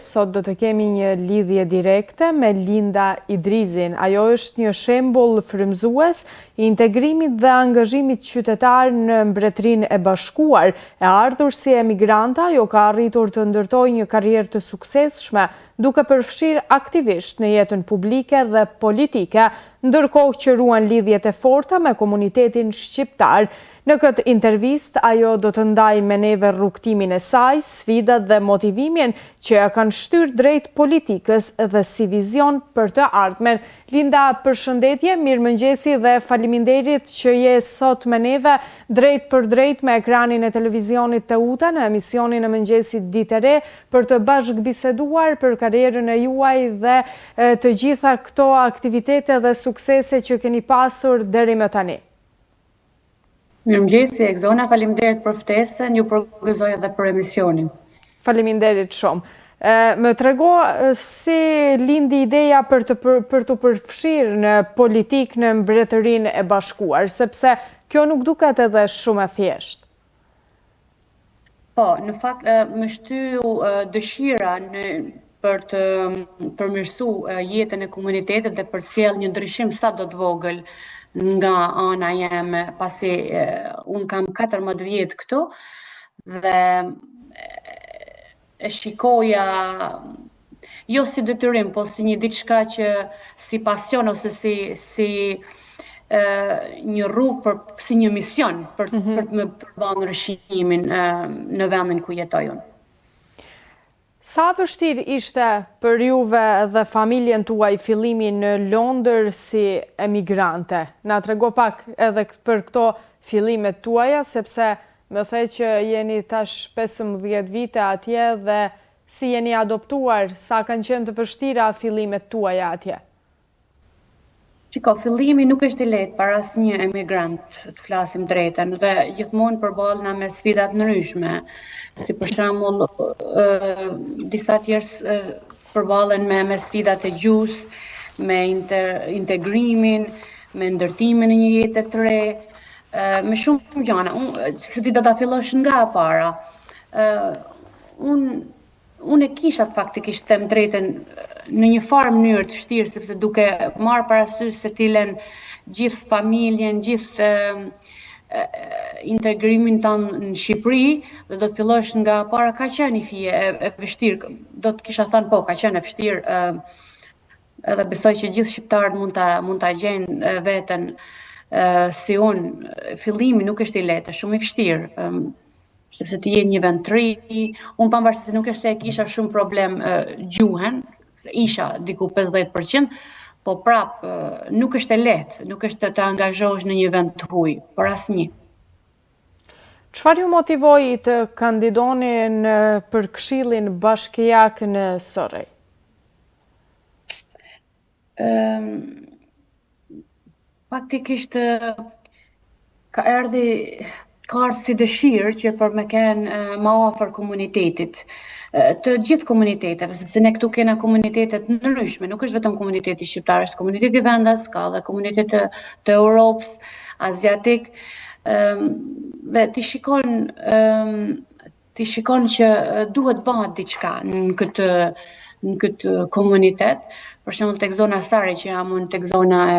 Sot do të kemi një lidhje direkte me Linda Idrizin. Ajo është një shembull frymëzues i integrimit dhe angazhimit qytetar në Mbretërinë e Bashkuar. E ardhur si emigrante, ajo ka arritur të ndërtojë një karrierë të suksesshme, duke përfshirë aktivisht në jetën publike dhe politike, ndërkohë që ruan lidhjet e forta me komunitetin shqiptar. Në këtë intervist, ajo do të ndajë me neve rrugtimin e saj, sfidat dhe motivimin që ja kanë shtyrë drejt politikës dhe si vizion për të ardhmen. Linda, përshëndetje, mirëmëngjesi dhe faleminderit që je sot me neve drejt për drejt me ekranin e televizionit të UTA në emisionin e mëngjesit Ditë e Re për të bashkëbiseduar për karrierën e juaj dhe të gjitha këto aktivitete dhe suksese që keni pasur deri më tani. Mirëmëngjesi, Ekzona, faleminderit për ftesën, ju përgëzoj edhe për emisionin. Faleminderit shumë. Më trego si lindi ideja për të përfshirë në politikë në Mbretërinë e Bashkuar, sepse kjo nuk duket edhe shumë e thjeshtë. Po, në fakt më shtyu dëshira për të përmirësuar jetën e komunitetit dhe për të sjellë një ndryshim sa do të vogël nga ana jeme, pasi unë kam 14 vjetë këtu dhe e shikoja jo si detyrim, po si një diçka që si pasion ose si një rrugë, si një mision për të më përballë ndryshimin në vendin ku jetoj unë. Sa vështirë ishte për juve dhe familjen tuaj fillimi në Londër si emigrante? Na trego pak edhe për këto fillimet tuaja, sepse më the që jeni tash 15 vite atje dhe si jeni adoptuar, sa kanë qenë të vështira fillimet tuaja atje? Shiko, fillimi nuk është i lehtë para asnjë emigrant, të flasim drejtën, dhe gjithmonë përballena me sfida të ndryshme, si për shembull disa tjerë përballen me sfidat e gjuhës, me integrimin, me ndërtimin e një jete të re, me shumë gjëra. Se ti do ta fillosh nga e para. Unë e kisha faktikisht them drejtën në një farë mënyrë të vështirë, sepse duke marrë parasysh se t'ilën gjithë familjen, gjithë integrimin tanë në Shqipëri, dhe do të fillosh nga para, ka qenë një fije e vështirë, do të kisha thënë po, ka qenë e vështirë, edhe besoj që gjithë shqiptarët mund ta gjejnë veten si unë. Fillimi nuk është i lehtë, shumë i vështirë. Sepse ti je një vend të ri, unë pavarësisht se nuk është se e kisha shumë problem gjuhën, isha diku 50%, po prap nuk është e lehtë, nuk është të angazhohesh në një vend të huaj, por asnjë. Çfarë ju motivoi të kandidoni për Këshillin Bashkiak në Sorrej? Faktikisht ka ardhi si dëshirë që për me kenë ma afër komunitetit, të gjithë komuniteteve, sepse ne këtu kena komunitetet ndryshme, nuk është vetëm komuniteti shqiptar, është komuniteti vendas, ka dhe komunitet të Europës, Aziatik, dhe ti shikon që duhet bëhet diçka në këtë komunitet. Për shembull tek zona Sari, që jam unë tek zona e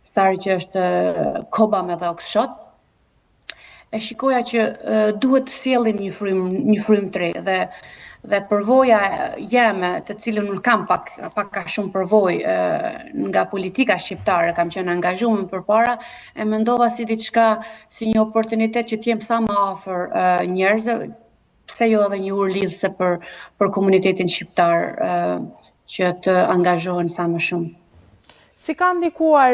Sari që është Kobam edhe Okshot, e shikoja që duhet të sjellim një frymë të re dhe përvoja jeme, të cilën unë kam pak ka shumë përvojë nga politika shqiptare, kam qenë angazhuar përpara, e mendova si diçka, si një oportunitet që t'jem sa më afër njerëzve, pse jo edhe një urlidhse për komunitetin shqiptar që të angazhohen sa më shumë. Si ka ndikuar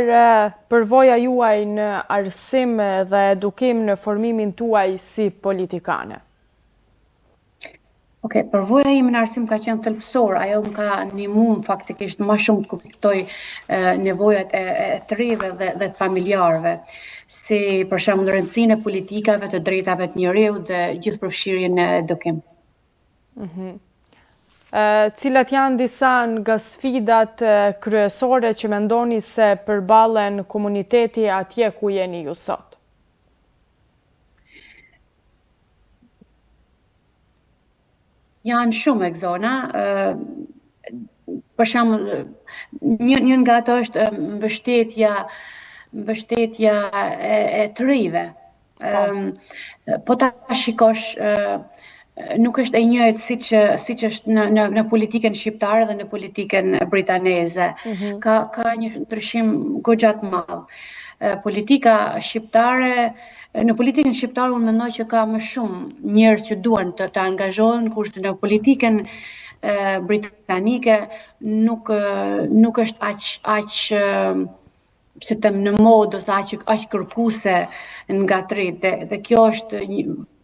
përvoja juaj në arsim dhe edukim në formimin tuaj si politikane? Përvoja ime në arsim ka qenë thelbësore, ajo më ka ndihmuar faktikisht më shumë të kuptoj nevojat e të rive dhe të familjarëve, si për shembull rëndësinë e politikave, të drejtave të njeriut dhe gjithë përfshirjen në edukim. Cilat janë disa nga sfidat kryesore që mendoni se përballen komuniteti atje ku jeni ju sot? janë shumë egzona. Për shembull, një nga ato është mbështetja e të rijve. Po. Po ta shikosh, nuk është e njëjtë siç është në politikën shqiptare dhe në politikën britaneze. Ka një ndryshim goxha të madh. Politika shqiptare Në politikën shqiptare unë mendoj që ka më shumë njerëz që duan të angazhohen, kurse në politikën britanike nuk është aq si them në modë ose aq kërkuese nga të rinjt dhe kjo është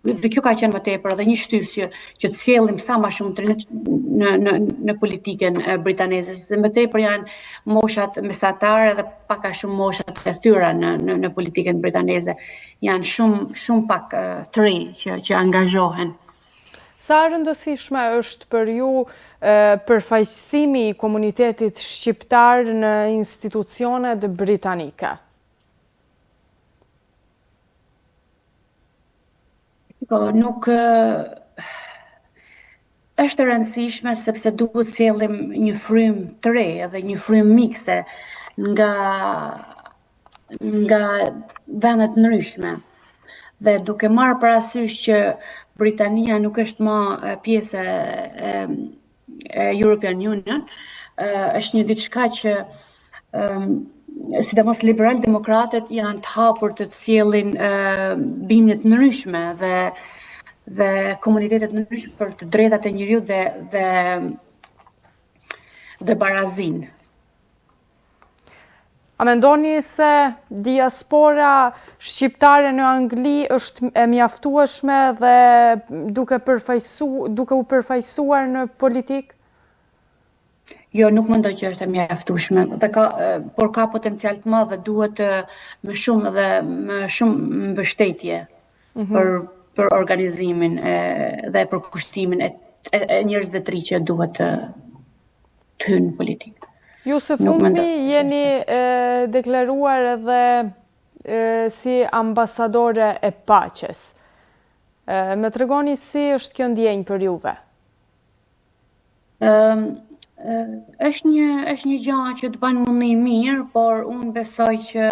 dhe kjo ka qenë më tepër edhe një shtysje që të sjellim sa më shumë të rinj në politikën britaneze, sepse më tepër janë moshat mesatare dhe pak a shumë moshat e thyra në politikën britaneze. Janë shumë pak të rinj që angazhohen. Sa rëndësishme është për ju përfaqësimi i komunitetit shqiptar në institucionet britanike? Po, nuk është e rëndësishme sepse duhet sjellim një frym të re dhe një frym mikse nga vendet ndryshme. Dhe duke marrë parasysh që Britania nuk është më pjesë e European Union, është një diçka që sidomos liberal-demokratët janë të hapur të sjellin bindje të ndryshme dhe komunitetet ndryshme për të drejtat e njeriut dhe barazinë. A mendoni se diaspora shqiptare në Angli është e mjaftueshme dhe duke u përfaqësuar në politikë? Jo, nuk mendoj që është e mjaftueshme, por ka potencial të madh dhe duhet më shumë mbështetje për organizimin dhe për kushtimin e njerëzve të ri që duhet të hyjnë në politikë. Ju së fundmi jeni deklaruar edhe si ambasadore e paqes. Më tregoni si është kjo ndjenjë për juve? Është një gjë që të bën më mirë, por unë besoj që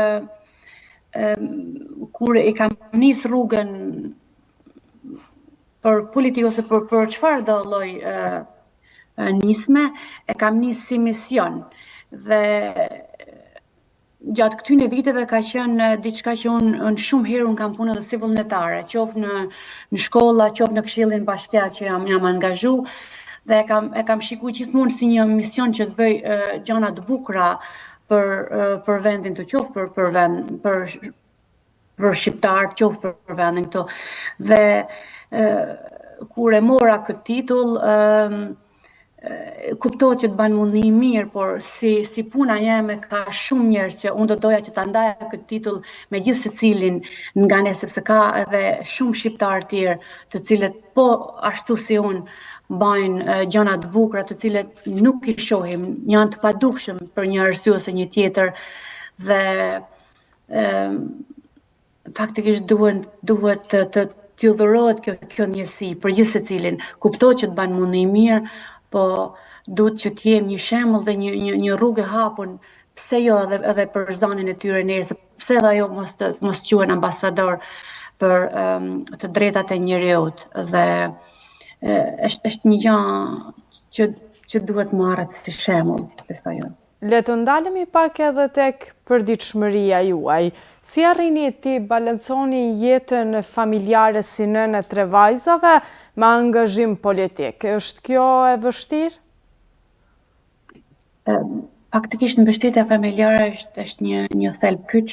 kur e kam nis rrugën për politikë ose për çfarë do lloj nisme, e kam nis si mision. Dhe gjatë këtyre viteve ka qenë diçka që unë shumë herë kam punuar si vullnetare, qoftë në shkolla, qoftë në Këshillin Bashkiak që jam angazhu, dhe e kam shikuar gjithmonë si një mision që të bëj gjëra të bukura për vendin të qoftë për shqiptar, qoftë për vendin këtu. Dhe kur e mora këtë titull, kuptohet që të bën mundi mirë, por si puna jeme ka shumë njerëz që unë do doja që ta ndaja këtë titull me gjithë secilin nga ne, sepse ka edhe shumë shqiptar tjerë të cilët po ashtu si unë bajnë gjëra të bukura të cilët nuk i shohim, janë të padukshëm për një arsye ose një tjetër dhe faktikisht duhet t'ju dhurohet kjo njësi për gjithë secilin. Kuptohet që të bën mundi mirë, po duhet që të jem një shembull dhe një rrugë e hapur, pse jo edhe për zonin e tyre njerëz, pse edhe ajo mos quhen ambasador për të drejtat e njeriut dhe është një gjë që duhet marret si shembull, besoj unë. Le të ndalemi pak edhe tek përditshmëria juaj. Si arrini ti balanconi jetën familjare si nënë e 3 vajzave me angazhim politik? Është kjo e vështirë? Faktikisht mbështetja familjare është një thelb kyç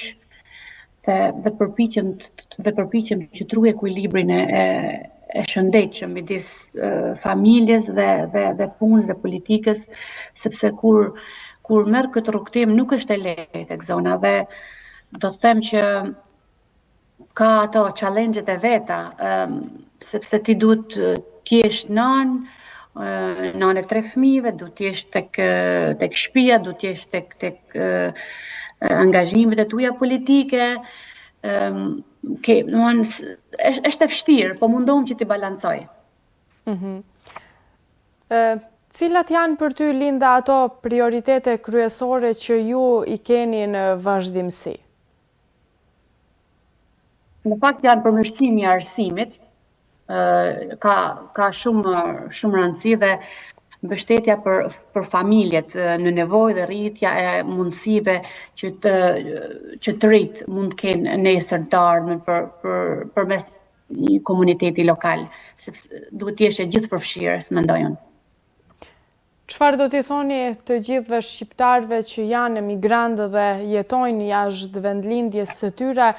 dhe përpiqem që të ruaj ekuilibrin e shëndetshëm midis familjes dhe punës dhe politikës, sepse kur merr këtë rrugtim nuk është e lehtë tek zona dhe do të them që ka ato challenge-et e veta, sepse ti duhet t'jesh nënë e 3 fëmijëve, duhet t'jesh tek shtëpia, duhet t'jesh tek angazhimet e tuaja politike. Është e vështirë, po mundohem që t'i balancoj. Cilat janë për ty, Linda, ato prioritete kryesore që ju i keni në vazhdimsi? Në fakt janë përmirësimi i arsimit, ka shumë rëndësi dhe mbështetja për familjet në nevojë dhe rritja e mundësive që të rritë mund të kenë nesër të ardhmen përmes një komuniteti lokal, sepse duhet të jesh e gjithë përfshirës, mendoj unë. Çfarë do t'i thoni të gjithëve shqiptarëve që janë emigrantë dhe jetojnë jashtë vendlindjes së tyre,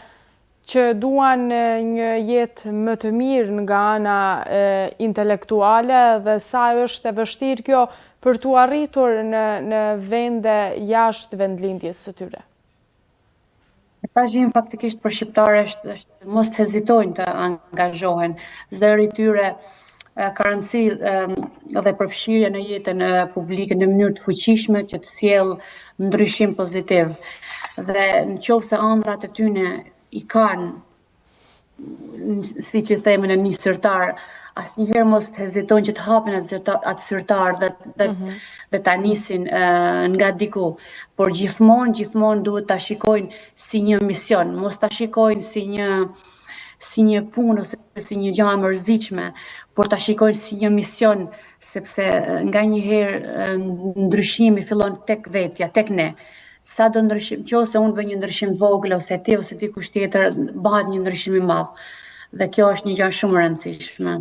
që duan një jetë më të mirë nga ana intelektuale dhe sa është e vështirë kjo për t'u arritur në vende jashtë vendlindjes së tyre? Mesazhi im faktikisht për shqiptarë është mos të hezitojnë të angazhohen. Zëri i tyre ka rëndësi dhe përfshirje në jetën publike në mënyrë të fuqishme që të sjellë ndryshim pozitiv. Dhe nëse ëndrat e tyre i kanë, siç i themi në një zyrtar, asnjëherë mos të hezitojnë që të hapin atë zyrtar dhe ta nisin nga diku, por gjithmonë duhet ta shikojnë si një mision, mos ta shikojnë si një punë ose si një gjë e mërzitshme, por ta shikojnë si një mision, sepse nganjëherë ndryshimi fillon tek vetja, tek ne. Sa do ndryshim, nëse unë bëj një ndryshim vogël ose ti ose dikush tjetër, bëhet një ndryshim i madh. Dhe kjo është një gjë shumë e rëndësishme.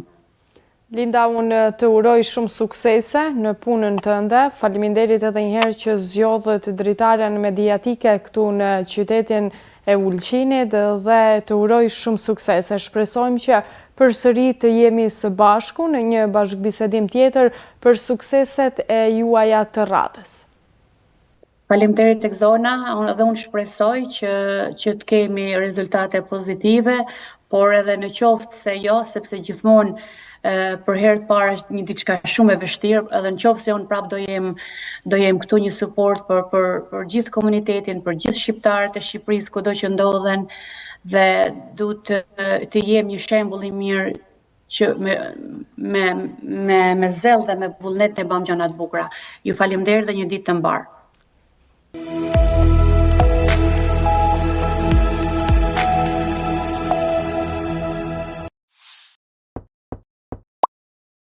Linda, unë të uroj shumë suksese në punën tënde. Faleminderit edhe një herë që zgjodhët dritaren mediatike këtu në qytetin e Ulqinit dhe të uroj shumë suksese. Shpresojmë që përsëri të jemi së bashku në një bashkëbisedim tjetër për sukseset e juaja të radhës. Faleminderit tek Zona, dhe unë shpresoj që të kemi rezultate pozitive, por edhe në qoftë se jo, sepse gjithmonë për herë të parë është një diçka shumë e vështirë, edhe në qoftë se unë prapë do jem këtu një suport për gjithë komunitetin, për gjithë shqiptarët e Shqipërisë kudo që ndodhen, dhe duhet të jem një shembull i mirë që me zell dhe me vullnet ne bëjmë gjëra të bukura. Ju faleminderit dhe një ditë të mbarë.